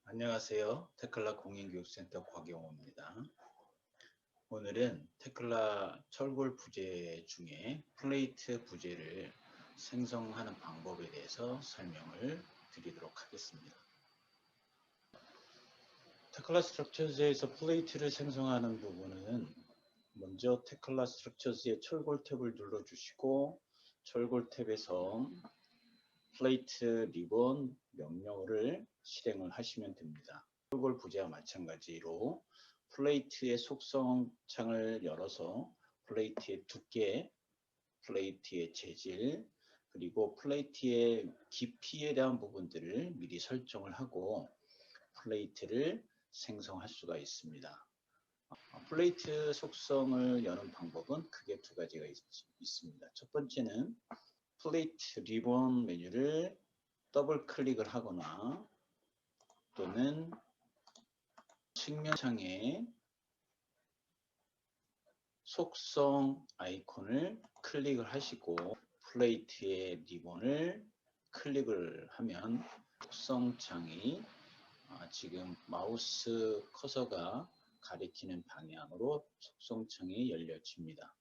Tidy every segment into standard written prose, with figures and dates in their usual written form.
안녕하세요. 테클라 공인교육센터 곽영호입니다. 오늘은 테클라 철골 부재 중에 플레이트 부재를 생성하는 방법에 대해서 설명을 드리도록 하겠습니다. 테클라 스트럭처즈에서 플레이트를 생성하는 부분은 먼저 테클라 스트럭처즈의 철골 탭을 눌러주시고 철골 탭에서 플레이트 리본 명령어를 실행을 하시면 됩니다. 철골 부재와 마찬가지로 플레이트의 속성 창을 열어서 플레이트의 두께, 플레이트의 재질, 그리고 플레이트의 깊이에 대한 부분들을 미리 설정을 하고 플레이트를 생성할 수가 있습니다. 플레이트 속성을 여는 방법은 크게 두 가지가 있습니다. 첫 번째는 플레이트 리본 메뉴를 더블 클릭을 하거나 또는 측면창에 속성 아이콘을 클릭을 하시고 플레이트의 리본을 클릭을 하면 속성창이 지금 마우스 커서가 가리키는 방향으로 속성창이 열려집니다.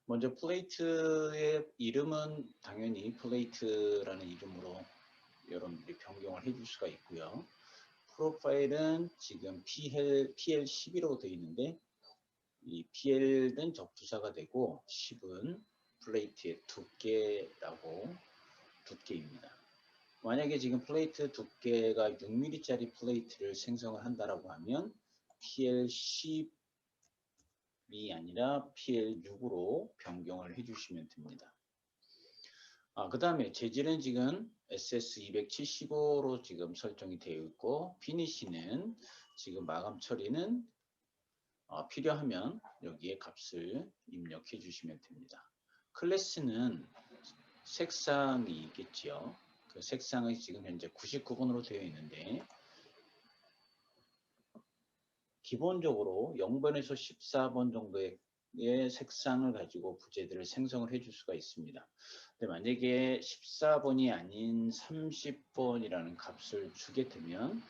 먼저 플레이트의 이름은 당연히 플레이트라는 이름으로 여러분들이 변경을 해줄 수가 있고요. 프로파일은 지금 PL12로 되어 있는데 이 PL은 접두사가 되고 10은 플레이트의 두께입니다. 만약에 지금 플레이트 두께가 6mm짜리 플레이트를 생성을 한다라고 하면 PL10이 아니라 PL6으로 변경을 해주시면 됩니다. 그 다음에 재질은 지금 SS275로 지금 설정이 되어 있고 피니시는 지금 마감 처리는 필요하면 여기에 값을 입력해 주시면 됩니다. 클래스는 색상이 있겠지요. 그 색상이 지금 현재 99번으로 되어 있는데 기본적으로 0번에서 14번 정도의 색상을 가지고 부재들을 생성을 해줄 수가 있습니다. 근데 만약에 14번이 아닌 30번이라는 값을 주게 되면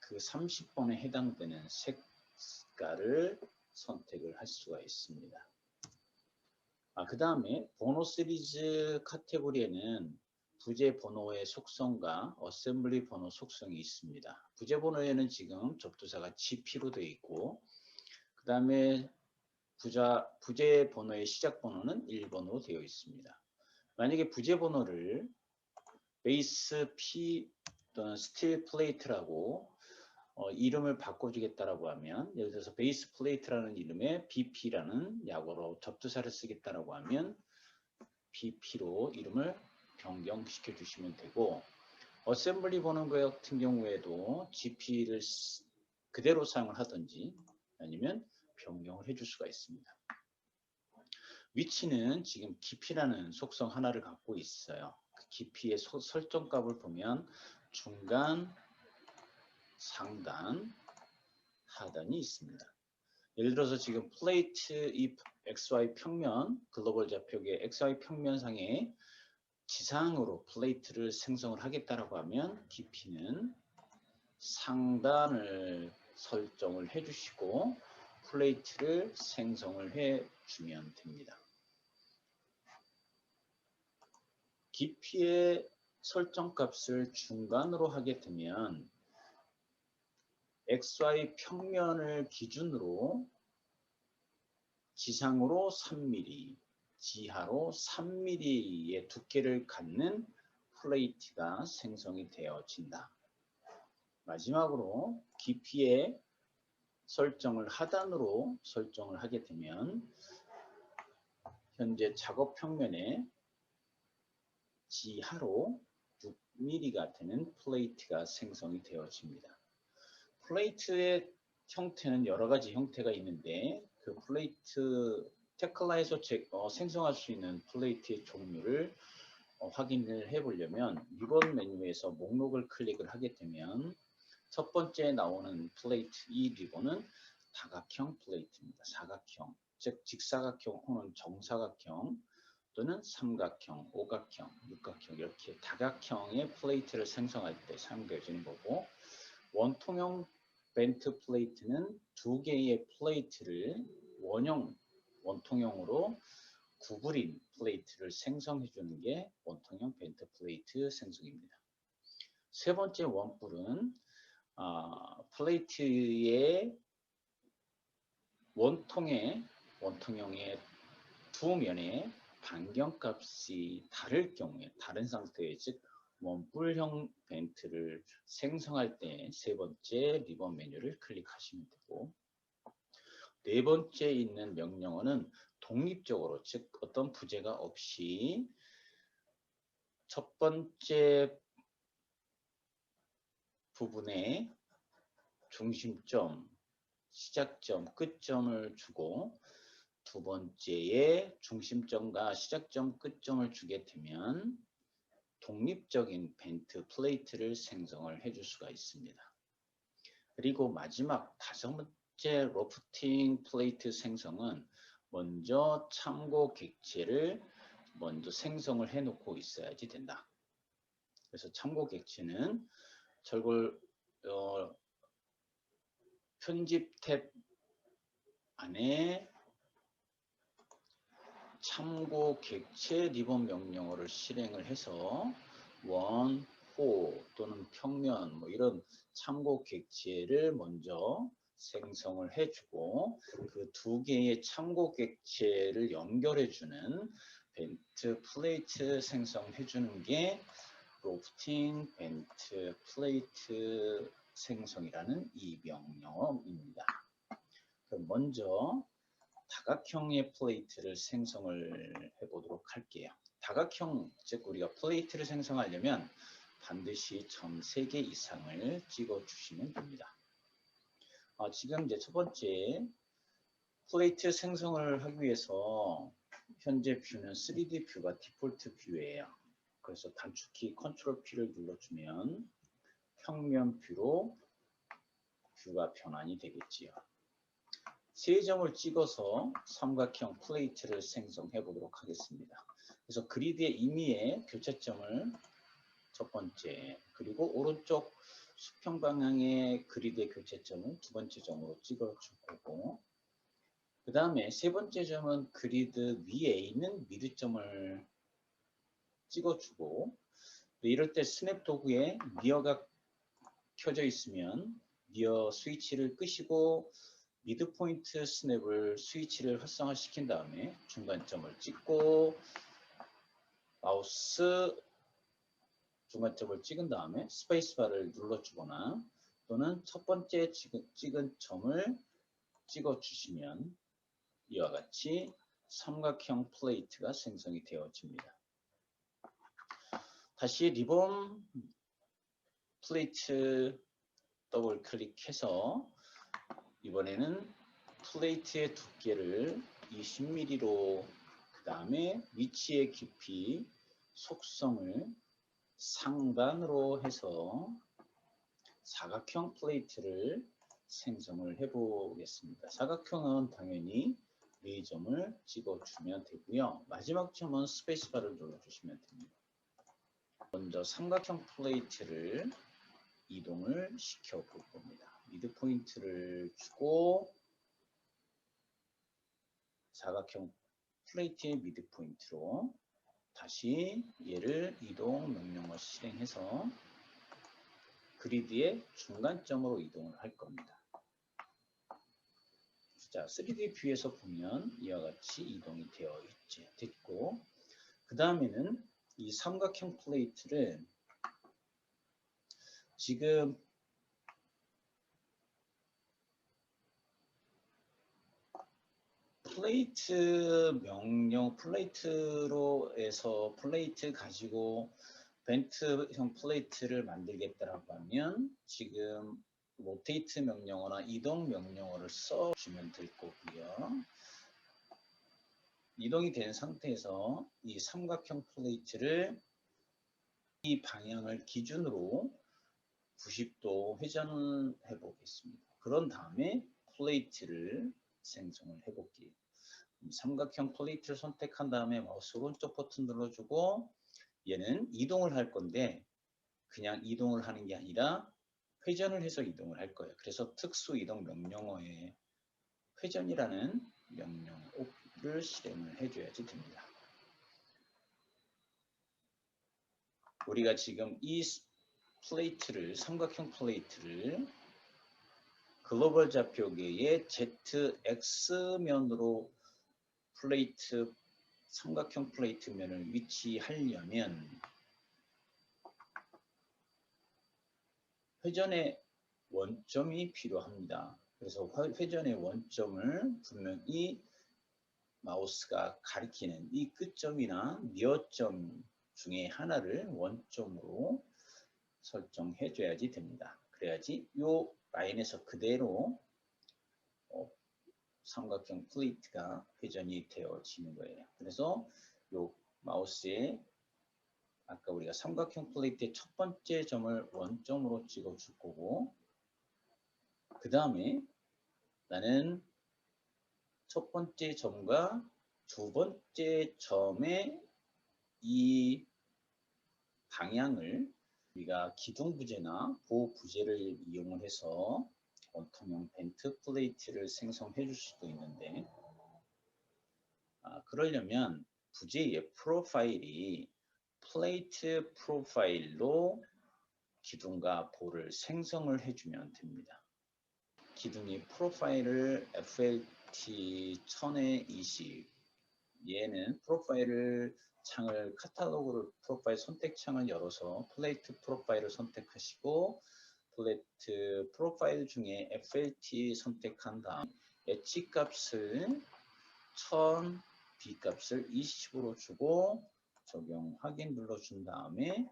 그 30번에 해당되는 색깔을 선택을 할 수가 있습니다. 그 다음에 번호 시리즈 카테고리에는 부재 번호의 속성과 어셈블리 번호 속성이 있습니다. 부재 번호에는 지금 접두사가 GP로 되어 있고 그 다음에 부재 번호의 시작 번호는 1번으로 되어 있습니다. 만약에 부재 번호를 베이스 P 또는 스틸 플레이트라고 이름을 바꿔주겠다라고 하면 예를 들어서 베이스 플레이트라는 이름에 BP라는 약어로 접두사를 쓰겠다라고 하면 BP로 이름을 변경시켜 주시면 되고 어셈블리 번호 같은 경우에도 GP를 그대로 사용을 하든지 아니면 변경을 해줄 수가 있습니다. 위치는 지금 깊이라는 속성 하나를 갖고 있어요. 그 깊이의 설정값을 보면 중간, 상단, 하단이 있습니다. 예를 들어서 지금 플레이트 이 XY 평면 글로벌 좌표의 XY 평면상에 지상으로 플레이트를 생성을 하겠다라고 하면 깊이는 상단을 설정을 해주시고 플레이트를 생성을 해주면 됩니다. 깊이의 설정값을 중간으로 하게 되면 XY 평면을 기준으로 지상으로 3mm, 지하로 3mm의 두께를 갖는 플레이트가 생성이 되어진다. 마지막으로 깊이의 설정을 하단으로 설정을 하게 되면 현재 작업 평면에 지하로 6mm가 되는 플레이트가 생성이 되어집니다. 플레이트의 형태는 여러 가지 형태가 있는데 그 플레이트 테클라에서 생성할 수 있는 플레이트의 종류를 확인을 해 보려면 리본 메뉴에서 목록을 클릭을 하게 되면 첫 번째 나오는 플레이트 이 리본은 다각형 플레이트입니다. 사각형, 즉 직사각형 혹은 정사각형 또는 삼각형, 오각형, 육각형 이렇게 다각형의 플레이트를 생성할 때 사용되어지는 거고, 원통형 벤트 플레이트는 두 개의 플레이트를 원통형으로 구부린 플레이트를 생성해 주는 게 원통형 벤트 플레이트 생성입니다. 세 번째 원뿔은 플레이트의 원통형의 두 면의 반경값이 다를 경우에, 다른 상태의, 즉 원뿔형 벤트를 생성할 때 세 번째 리본 메뉴를 클릭하시면 되고, 네 번째 있는 명령어는 독립적으로, 즉 어떤 부재가 없이 첫 번째 부분에 중심점, 시작점, 끝점을 주고 두 번째에 중심점과 시작점, 끝점을 주게 되면 독립적인 벤트 플레이트를 생성을 해줄 수가 있습니다. 그리고 마지막 다섯 번째 로프팅 플레이트 생성은 먼저 참고 객체를 먼저 생성을 해 놓고 있어야지 된다. 그래서 참고 객체는 철골 편집 탭 안에 참고 객체 리본 명령어를 실행을 해서 원, 호 또는 평면 이런 참고 객체를 먼저 생성을 해주고, 그 두 개의 참고 객체를 연결해주는 벤트 플레이트 생성해주는 게 로프팅 벤트 플레이트 생성이라는 이 명령어입니다. 그럼 먼저 다각형의 플레이트를 생성을 해보도록 할게요. 다각형, 즉 우리가 플레이트를 생성하려면 반드시 점 3개 이상을 찍어 주시면 됩니다. 지금 이제 첫 번째 플레이트 생성을 하기 위해서 현재 뷰는 3D 뷰가 디폴트 뷰예요. 그래서 단축키 컨트롤 P를 눌러주면 평면 뷰로 뷰가 변환이 되겠지요. 세 점을 찍어서 삼각형 플레이트를 생성해 보도록 하겠습니다. 그래서 그리드의 임의의 교차점을 첫 번째, 그리고 오른쪽 수평 방향의 그리드의 교차점을 두 번째 점으로 찍어 줄 거고, 그 다음에 세 번째 점은 그리드 위에 있는 미드점을 찍어주고, 이럴 때 스냅 도구에 미어가 켜져 있으면 미어 스위치를 끄시고 미드 포인트 스냅을 스위치를 활성화시킨 다음에 중간점을 찍고 마우스 중간점을 찍은 다음에 스페이스바를 눌러주거나 또는 첫 번째 찍은 점을 찍어주시면 이와 같이 삼각형 플레이트가 생성이 되어집니다. 다시 리본 플레이트 더블 클릭해서 이번에는 플레이트의 두께를 20mm로, 그 다음에 위치의 깊이, 속성을 상단으로 해서 사각형 플레이트를 생성을 해 보겠습니다. 사각형은 당연히 4점을 찍어주면 되고요. 마지막 점은 스페이스바를 눌러주시면 됩니다. 먼저 삼각형 플레이트를 이동을 시켜 볼 겁니다. 미드 포인트를 주고 사각형 플레이트의 미드 포인트로 다시 얘를 이동 명령어 실행해서 그리드의 중간점으로 이동을 할 겁니다. 자, 3D 뷰에서 보면 이와 같이 이동이 되어 됐고, 그 다음에는 이 삼각형 플레이트를 지금 플레이트 명령 플레이트로 해서 플레이트 가지고 벤트형 플레이트를 만들겠다라고 하면 지금 로테이트 명령어나 이동 명령어를 써주면 될 거고요. 이동이 된 상태에서 이 삼각형 플레이트를 이 방향을 기준으로 90도 회전해 보겠습니다. 그런 다음에 플레이트를 생성을 해 볼게요. 삼각형 플레이트를 선택한 다음에 마우스 오른쪽 버튼 눌러주고 얘는 이동을 할 건데 그냥 이동을 하는 게 아니라 회전을 해서 이동을 할 거예요. 그래서 특수 이동 명령어에 회전이라는 명령어를 실행을 해줘야지 됩니다. 우리가 지금 이 플레이트를, 삼각형 플레이트를 글로벌 좌표계의 ZX면으로 플레이트, 삼각형 플레이트 면을 위치하려면 회전의 원점이 필요합니다. 그래서 회전의 원점을 분명히 마우스가 가리키는 이 끝점이나 미어점 중에 하나를 원점으로 설정해 줘야지 됩니다. 그래야지 이 라인에서 그대로 삼각형 플레이트가 회전이 되어지는 거예요. 그래서 이 마우스에 아까 우리가 삼각형 플레이트의 첫 번째 점을 원점으로 찍어 줄 거고 그 다음에 나는 첫 번째 점과 두 번째 점의 이 방향을 우리가 기둥부재나 보부재를 이용을 해서 원통형 벤트 플레이트를 생성해 줄 수도 있는데 그러려면 부재의 프로파일이 플레이트 프로파일로 기둥과 볼을 생성을 해주면 됩니다. 기둥이 프로파일을 FLT 1000에20 얘는 프로파일을 창을 카탈로그를 프로파일 선택 창을 열어서 플레이트 프로파일을 선택하시고 플레이트 프로파일 중에 FLT 선택한 다음 H 값을 1000 B 값을 20으로 주고 적용 확인 눌러준 다음에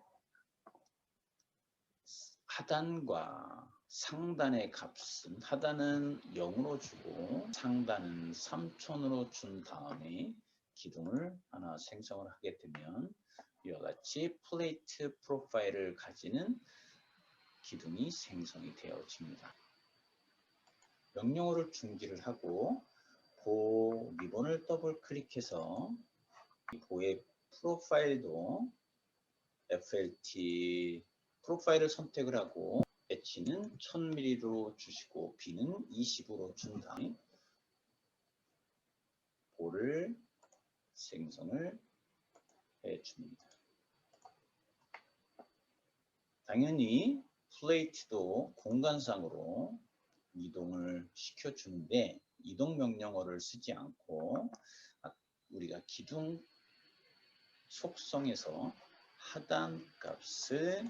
하단과 상단의 값은 하단은 0으로 주고 상단은 3000으로 준 다음에 기둥을 하나 생성을 하게 되면 이와 같이 플레이트 프로파일을 가지는 기둥이 생성이 되어집니다. 명령어를 중지를 하고 보 리본을 더블 클릭해서 이 보의 프로파일도 FLT 프로파일을 선택을 하고 H는 1000mm로 주시고 B는 20으로 준 다음에 볼을 생성을 해줍니다. 당연히 플레이트도 공간상으로 이동을 시켜주는데 이동 명령어를 쓰지 않고 우리가 기둥 속성에서 하단 값을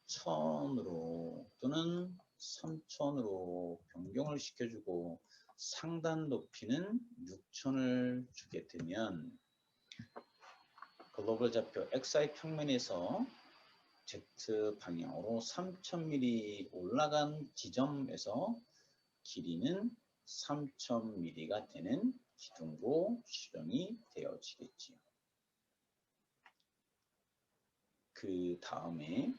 1000으로 또는 3000으로 변경을 시켜주고 상단 높이는 6000을 주게 되면 글로벌 좌표 XY 평면에서 Z 방향으로 3000mm 올라간 지점에서 길이는 3000mm가 되는 기둥으로 수정이 되어지겠지요. 그 다음에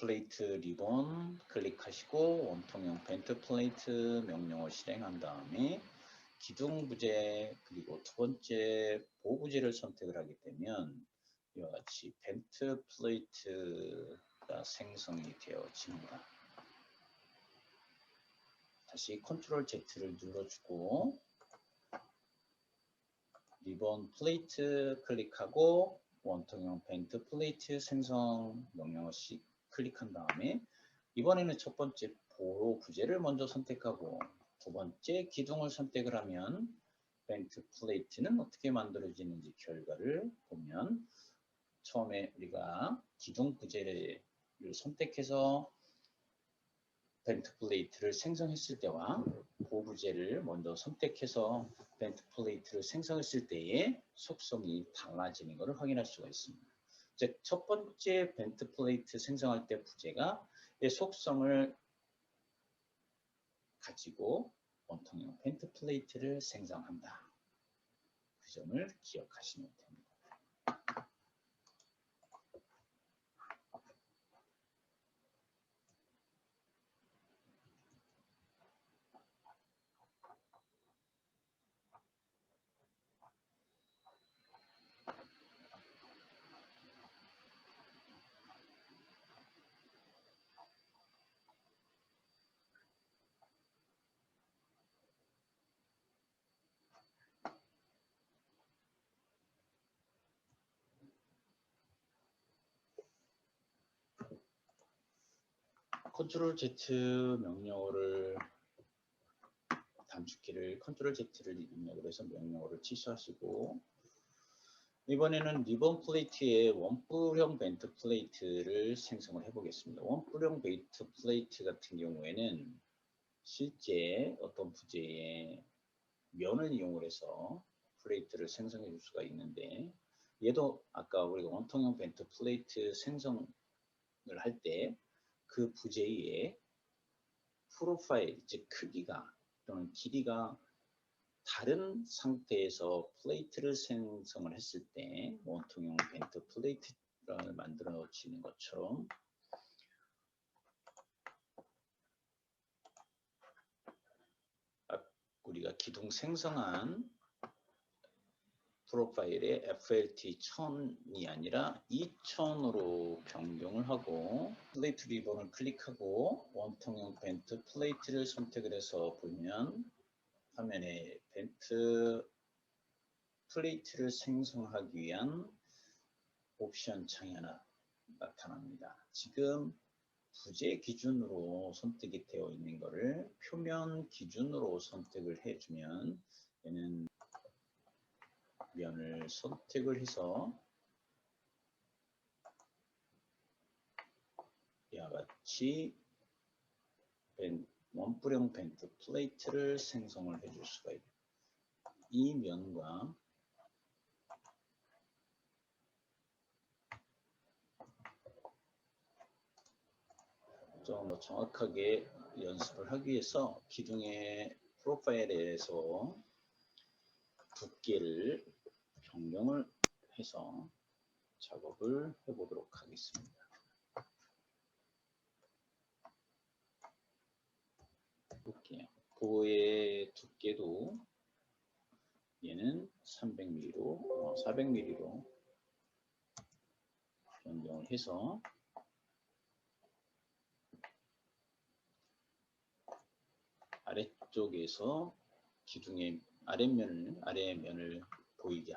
플레이트 리본 클릭하시고 원통형 벤트 플레이트 명령어 실행한 다음에 기둥 부재 그리고 두 번째 보부재를 선택을 하게 되면 이와 같이 벤트 플레이트가 생성이 되어집니다. 다시 컨트롤 Z를 눌러주고 리본 플레이트 클릭하고 원통형 벤트 플레이트 생성 명령어 클릭한 다음에 이번에는 첫 번째 보호 부재를 먼저 선택하고 두 번째 기둥을 선택을 하면 벤트 플레이트는 어떻게 만들어지는지 결과를 보면 처음에 우리가 기둥 부재를 선택해서 벤트 플레이트를 생성했을 때와 보호 부재를 먼저 선택해서 벤트 플레이트를 생성했을 때의 속성이 달라지는 것을 확인할 수가 있습니다. 즉, 첫 번째 벤트 플레이트 생성할 때 부재가 의 속성을 가지고 원통형 벤트 플레이트를 생성한다. 그 점을 기억하시면 됩니다. 컨트롤 Z 명령어를 단축키를 컨트롤 Z를 입력을 해서 명령어를 취소하시고 이번에는 리본 플레이트의 원뿔형 벤트 플레이트를 생성을 해 보겠습니다. 원뿔형 벤트 플레이트 같은 경우에는 실제 어떤 부재의 면을 이용을 해서 플레이트를 생성해 줄 수가 있는데 얘도 아까 우리가 원통형 벤트 플레이트 생성을 할 때 그 부재의 프로파일, 즉 크기가 또는 길이가 다른 상태에서 플레이트를 생성을 했을 때 원통형 벤트 플레이트를 만들어 놓치는 것처럼 우리가 기둥 생성한 프로파일에 FLT 1000이 아니라 2000으로 변경을 하고 플레이트 리본을 클릭하고 원통형 벤트 플레이트를 선택을 해서 보면 화면에 벤트 플레이트를 생성하기 위한 옵션 창이 하나 나타납니다. 지금 부재 기준으로 선택이 되어 있는 것을 표면 기준으로 선택을 해주면 얘는 면을 선택을 해서 이와 같이 원뿔형 벤트 플레이트를 생성을 해줄 수가 있습니다. 이 면과 좀 더 정확하게 연습을 하기 위해서 기둥의 프로파일에서 두께를 변경을 해서 작업을 해보도록 하겠습니다. 볼게요. 보의 두께도 얘는 300mm로 400mm로 변경을 해서 아래쪽에서 기둥의 아래면을 보이게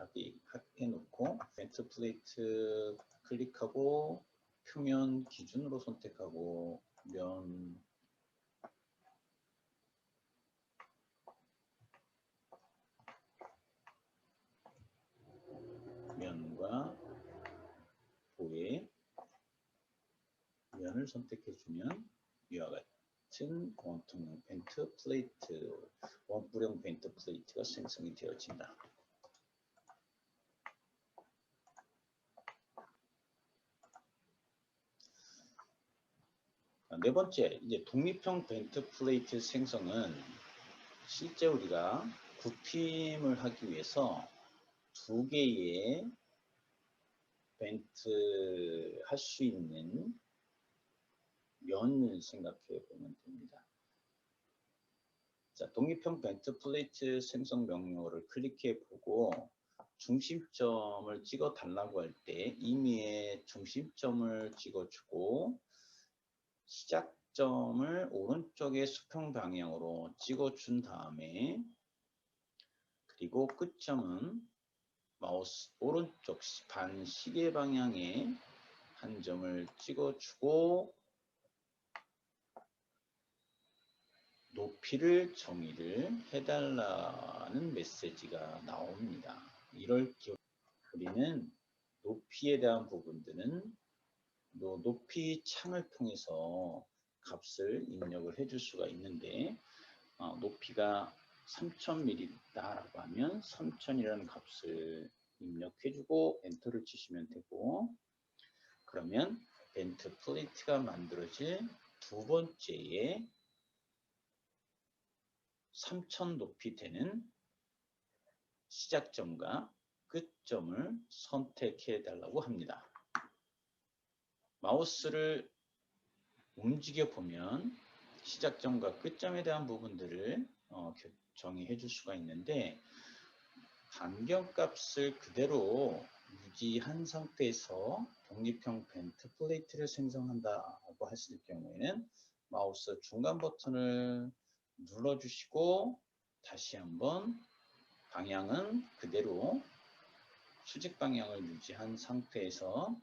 해놓고 벤트 플레이트 클릭하고 표면 기준으로 선택하고 면과 보의 면을 선택해주면 이와 같은 원통형 벤트 플레이트, 원뿔형 벤트 플레이트가 생성이 되어진다. 네 번째, 이제 독립형 벤트 플레이트 생성은 실제 우리가 굽힘을 하기 위해서 두 개의 벤트 할 수 있는 면을 생각해 보면 됩니다. 자, 독립형 벤트 플레이트 생성 명령어를 클릭해 보고 중심점을 찍어 달라고 할 때 임의의 중심점을 찍어 주고 시작점을 오른쪽의 수평 방향으로 찍어 준 다음에 그리고 끝점은 마우스 오른쪽 반 시계 방향에 한 점을 찍어 주고 높이를 정의를 해달라는 메시지가 나옵니다. 이럴 경우 우리는 높이에 대한 부분들은 높이 창을 통해서 값을 입력을 해줄 수가 있는데 높이가 3000mm다라고 하면 3000이라는 값을 입력해주고 엔터를 치시면 되고 그러면 벤트 플레이트가 만들어질 두 번째에 3000 높이 되는 시작점과 끝점을 선택해 달라고 합니다. 마우스를 움직여 보면 시작점과 끝점에 대한 부분들을 정의해 줄 수가 있는데 반경값을 그대로 유지한 상태에서 독립형 벤트 플레이트를 생성한다고 했을 경우에는 마우스 중간 버튼을 눌러주시고 다시 한번 방향은 그대로 수직 방향을 유지한 상태에서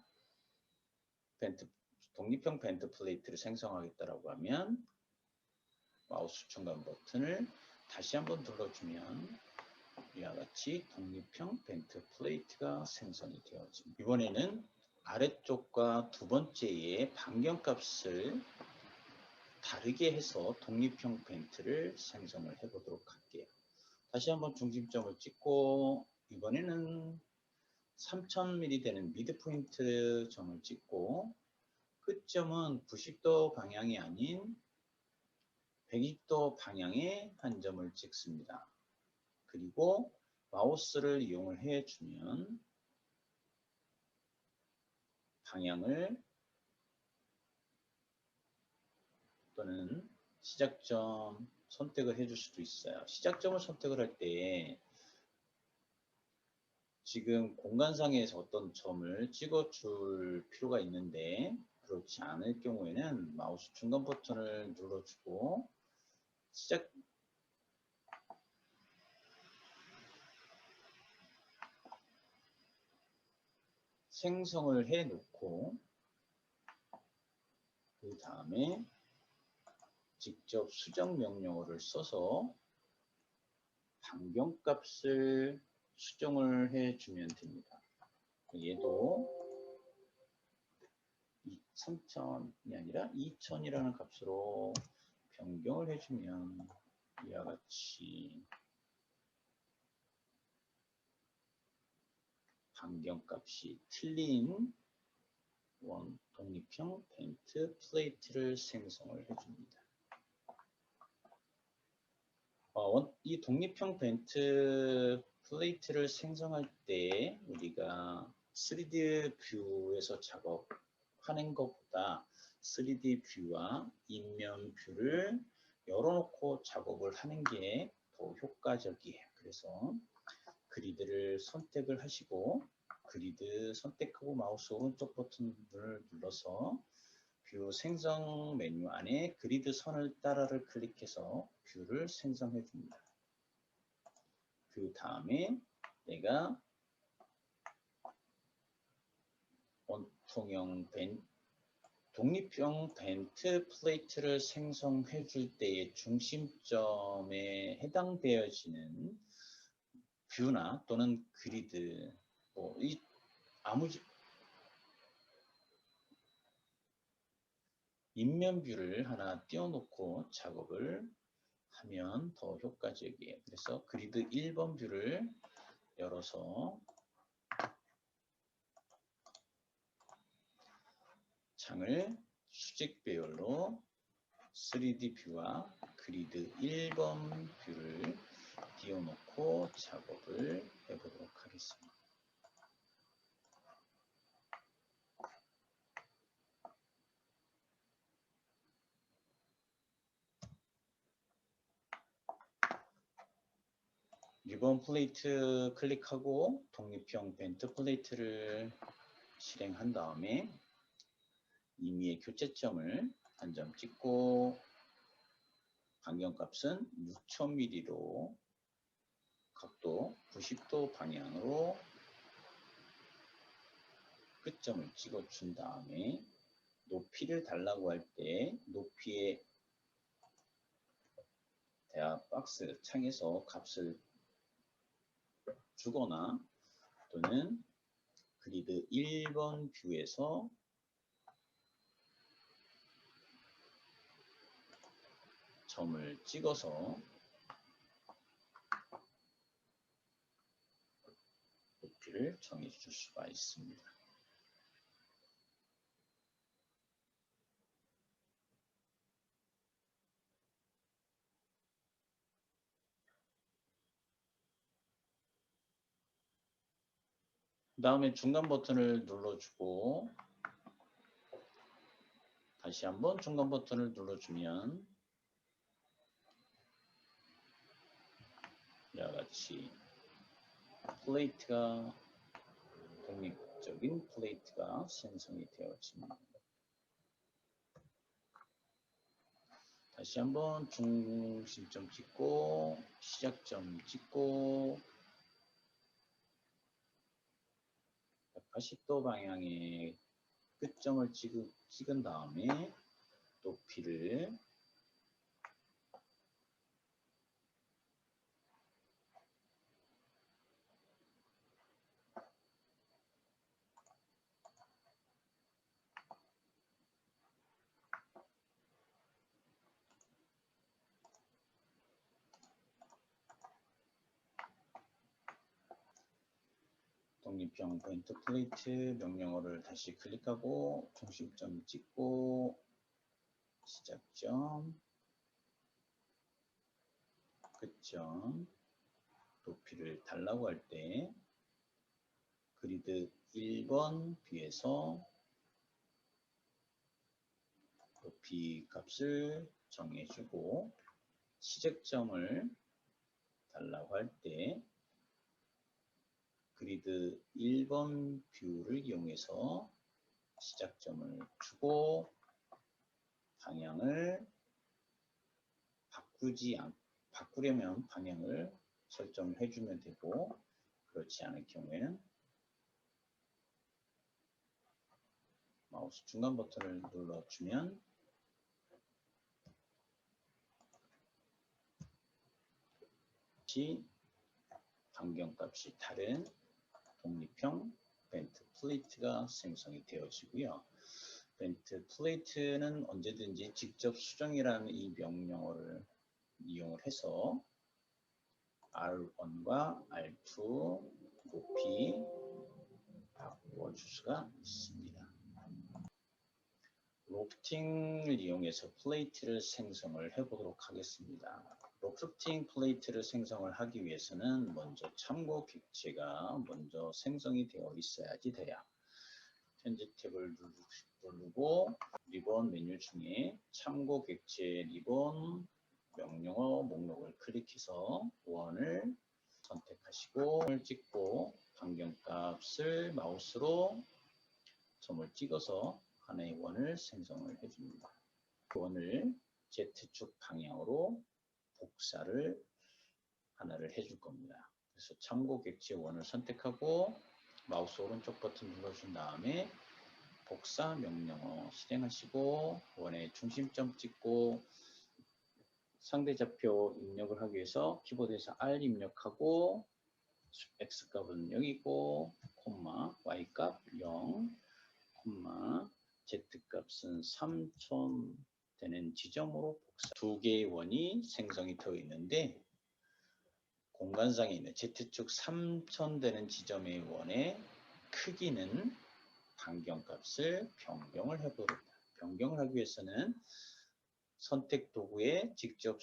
벤트 독립형 벤트 플레이트를 생성하겠다라고 하면 마우스 중간 버튼을 다시 한번 눌러주면 이와 같이 독립형 벤트 플레이트가 생성이 되어집니다. 이번에는 아래쪽과 두 번째의 반경값을 다르게 해서 독립형 벤트를 생성을 해보도록 할게요. 다시 한번 중심점을 찍고 이번에는 3000mm 되는 미드포인트 점을 찍고 끝점은 90도 방향이 아닌 120도 방향의 한 점을 찍습니다. 그리고 마우스를 이용을 해주면 방향을 또는 시작점 선택을 해줄 수도 있어요. 시작점을 선택을 할 때 지금 공간상에서 어떤 점을 찍어줄 필요가 있는데 그렇지 않을 경우에는 마우스 중간 버튼을 눌러주고 생성을 해 놓고 그 다음에 직접 수정 명령어를 써서 반경값을 수정을 해주면 됩니다. 얘도 3000이 아니라 2000이라는 값으로 변경을 해주면 이와 같이 반경값이 틀린 독립형 벤트 플레이트를 생성을 해줍니다. 이 독립형 벤트 플레이트를 생성할 때 우리가 3D 뷰에서 작업하는 것보다 3D 뷰와 인면 뷰를 열어놓고 작업을 하는 게 더 효과적이에요. 그래서 그리드를 선택을 하시고 그리드 선택하고 마우스 오른쪽 버튼을 눌러서 뷰 생성 메뉴 안에 그리드 선을 따라를 클릭해서 뷰를 생성해 줍니다. 그 다음에 내가 원통형 독립형 벤트 플레이트를 생성해 줄 때의 중심점에 해당되어지는 뷰나 또는 그리드 인면 뷰를 하나 띄워놓고 작업을 하면 더 효과적이에요. 그래서 그리드 1번 뷰를 열어서 창을 수직 배열로 3D 뷰와 그리드 1번 뷰를 띄워놓고 작업을 해보도록 하겠습니다. 리본 플레이트 클릭하고 독립형 벤트 플레이트를 실행한 다음에 임의의 교체점을 한 점 찍고 반경값은 6000mm로 각도 90도 방향으로 끝점을 찍어 준 다음에 높이를 달라고 할 때 높이의 대화 박스 창에서 값을 주거나 또는 그리드 1번 뷰에서 점을 찍어서 높이를 정해 줄 수가 있습니다. 그 다음에 중간 버튼을 눌러주고 다시 한번 중간 버튼을 눌러주면 이와 같이 플레이트가 독립적인 플레이트가 생성이 되어집니다. 다시 한번 중심점 찍고 시작점 찍고 180도 방향의 끝점을 찍은 다음에 높이를 독립형 포인트 플레이트 명령어를 다시 클릭하고 중심점 찍고 시작점, 끝점, 높이를 달라고 할 때 그리드 1번 뷰에서 높이 값을 정해주고 시작점을 달라고 할 때 그리드 1번 뷰를 이용해서 시작점을 주고 방향을 바꾸려면 방향을 설정을 해주면 되고, 그렇지 않을 경우에는 마우스 중간 버튼을 눌러주면 반경값이 다른 독립형 벤트 플레이트가 생성이 되어지고요. 벤트 플레이트는 언제든지 직접 수정이라는 이 명령어를 이용을 해서 R1과 R2 높이 바꿔줄 수가 있습니다. 로프팅을 이용해서 플레이트를 생성을 해보도록 하겠습니다. 로프팅 플레이트를 생성을 하기 위해서는 먼저 참고 객체가 먼저 생성이 되어 있어야지 돼요. 현재 탭을 누르고 리본 메뉴 중에 참고 객체 리본 명령어 목록을 클릭해서 원을 선택하시고 점을 찍고 반경값을 마우스로 점을 찍어서 하나의 원을 생성을 해줍니다. 그 원을 Z축 방향으로 복사를 하나를 해줄 겁니다. 그래서 참고 객체 원을 선택하고 마우스 오른쪽 버튼 눌러준 다음에 복사 명령어 실행하시고 원의 중심점 찍고 상대 좌표 입력을 하기 위해서 키보드에서 R 입력하고 X값은 0이고 콤마 Y값 0 콤마 Z값은 3000 되는 지점으로 복사. 두 개의 원이 생성이 되어 있는데 공간상에 있는 Z축 3000 되는 지점의 원의 크기는 반경값을 변경을 해보겠다. 변경을 하기 위해서는 선택 도구에 직접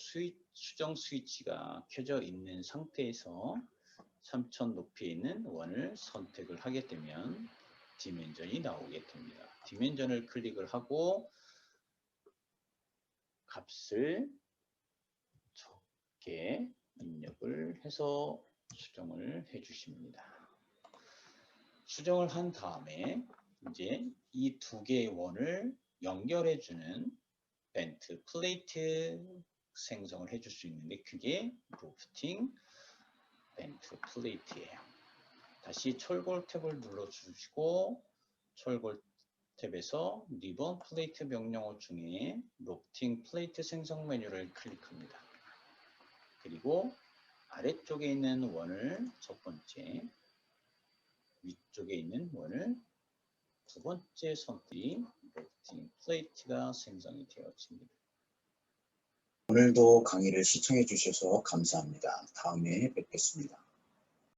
수정 스위치가 켜져 있는 상태에서 3000 높이에 있는 원을 선택을 하게 되면 디멘전이 나오게 됩니다. 디멘전을 클릭을 하고 값을 적게 입력을 해서 수정을 해 주십니다. 수정을 한 다음에 이제 이 두 개의 원을 연결해 주는 벤트 플레이트 생성을 해줄 수 있는데 그게 로프팅 벤트 플레이트예요. 다시 철골 탭을 눌러주시고 철골 탭에서 리본 플레이트 명령어 중에 로프팅 플레이트 생성 메뉴를 클릭합니다. 그리고 아래쪽에 있는 원을 첫 번째, 위쪽에 있는 원을 두 번째 선택이 로프팅 플레이트가 생성이 되어집니다. 오늘도 강의를 시청해 주셔서 감사합니다. 다음에 뵙겠습니다.